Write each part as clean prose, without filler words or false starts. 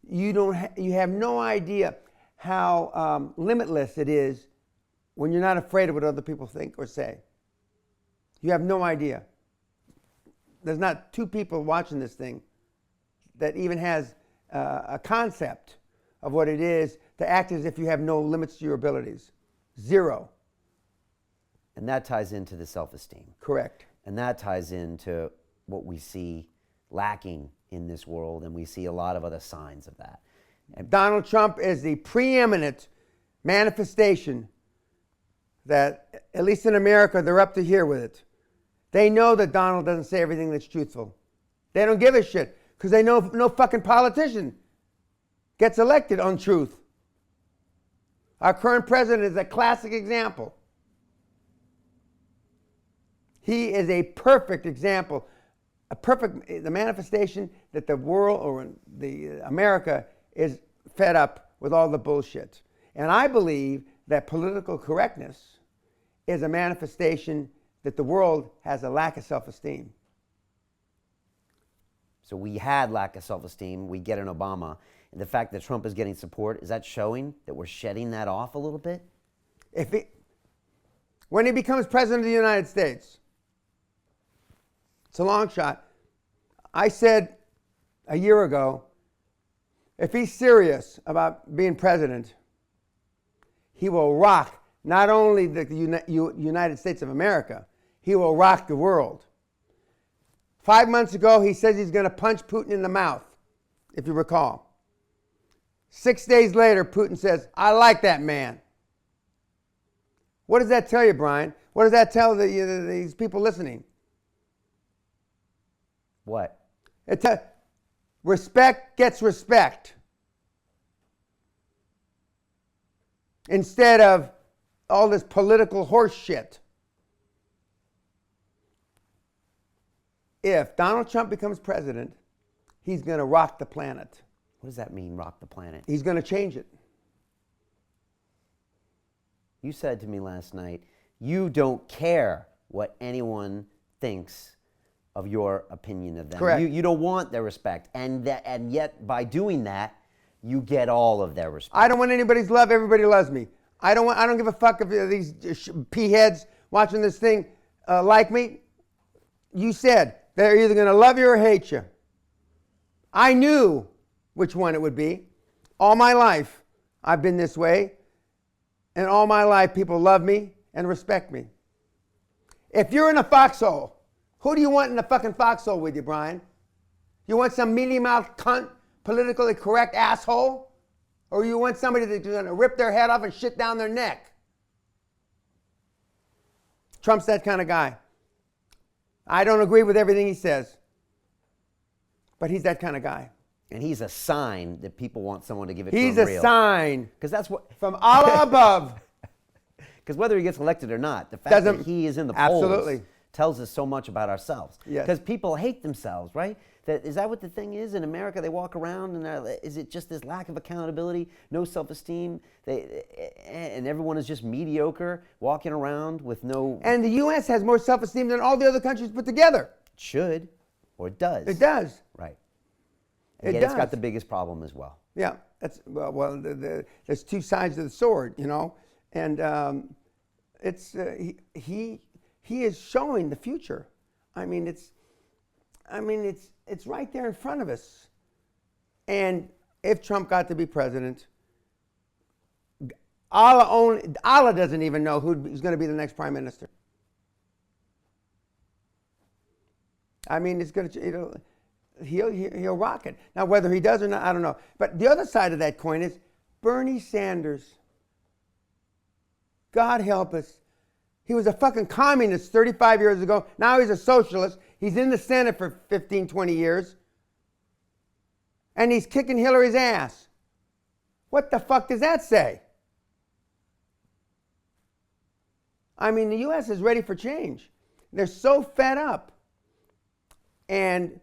You have no idea how limitless it is when you're not afraid of what other people think or say. You have no idea. There's not two people watching this thing that even has a concept of what it is to act as if you have no limits to your abilities. Zero. And that ties into the self-esteem. Correct. And that ties into what we see lacking in this world, and we see a lot of other signs of that. And Donald Trump is the preeminent manifestation that, at least in America, they're up to here with it. They know that Donald doesn't say everything that's truthful. They don't give a shit because they know no fucking politician gets elected on truth. Our current president is a classic example. He is a perfect example, the manifestation that the world or America is fed up with all the bullshit. And I believe that political correctness is a manifestation that the world has a lack of self-esteem. So we had lack of self-esteem. We get an Obama. And the fact that Trump is getting support, is that showing that we're shedding that off a little bit? When he becomes president of the United States, it's a long shot. I said a year ago, if he's serious about being president, he will rock not only the United States of America, he will rock the world. 5 months ago, he says he's going to punch Putin in the mouth, if you recall. 6 days later, Putin says, I like that man. What does that tell you, Brian? What does that tell these people listening? What? Respect gets respect. Instead of all this political horse shit. If Donald Trump becomes president, he's going to rock the planet. What does that mean, rock the planet? He's going to change it. You said to me last night, you don't care what anyone thinks of your opinion of them. Correct. You don't want their respect. And yet, by doing that, you get all of their respect. I don't want anybody's love. Everybody loves me. I don't give a fuck if these p-heads watching this thing like me. You said they're either going to love you or hate you. I knew which one it would be. All my life, I've been this way. And all my life, people love me and respect me. If you're in a foxhole, who do you want in the fucking foxhole with you, Brian? You want some mealy-mouthed cunt, politically correct asshole? Or you want somebody that's going to rip their head off and shit down their neck? Trump's that kind of guy. I don't agree with everything he says, but he's that kind of guy. And he's a sign that people want someone to give it to him He's real. a sign. Because that's what from Allah above. Because whether he gets elected or not, the fact that he is in the polls absolutely tells us so much about ourselves. Yes. Because people hate themselves, right? Is that what the thing is in America? They walk around and is it just this lack of accountability, no self-esteem, and everyone is just mediocre, walking around with no... And the U.S. has more self-esteem than all the other countries put together. It should, or it does. It does. Right. And yet it's got the biggest problem as well. Yeah, that's there's two sides of the sword, you know, and he is showing the future. I mean, it's right there in front of us. And if Trump got to be president, Allah doesn't even know who's going to be the next prime minister. I mean, it's going to, he'll rock it. Now, whether he does or not, I don't know. But the other side of that coin is Bernie Sanders. God help us. He was a fucking communist 35 years ago. Now he's a socialist. He's in the Senate for 15, 20 years. And he's kicking Hillary's ass. What the fuck does that say? I mean, the U.S. is ready for change. They're so fed up. And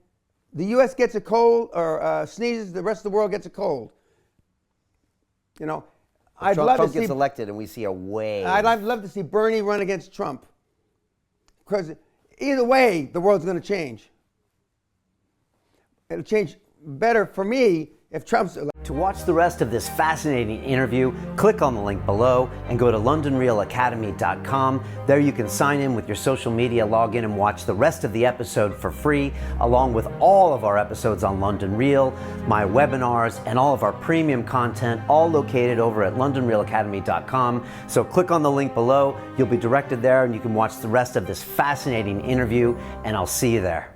the U.S. gets a cold or sneezes, the rest of the world gets a cold. You know, Trump gets elected and we see a wave. I'd love to see Bernie run against Trump. Because either way, the world's going to change. It'll change better for me if Trump's To watch the rest of this fascinating interview, click on the link below and go to londonrealacademy.com. There you can sign in with your social media, log in and watch the rest of the episode for free, along with all of our episodes on London Real, my webinars, and all of our premium content, all located over at londonrealacademy.com. So click on the link below, you'll be directed there and you can watch the rest of this fascinating interview, and I'll see you there.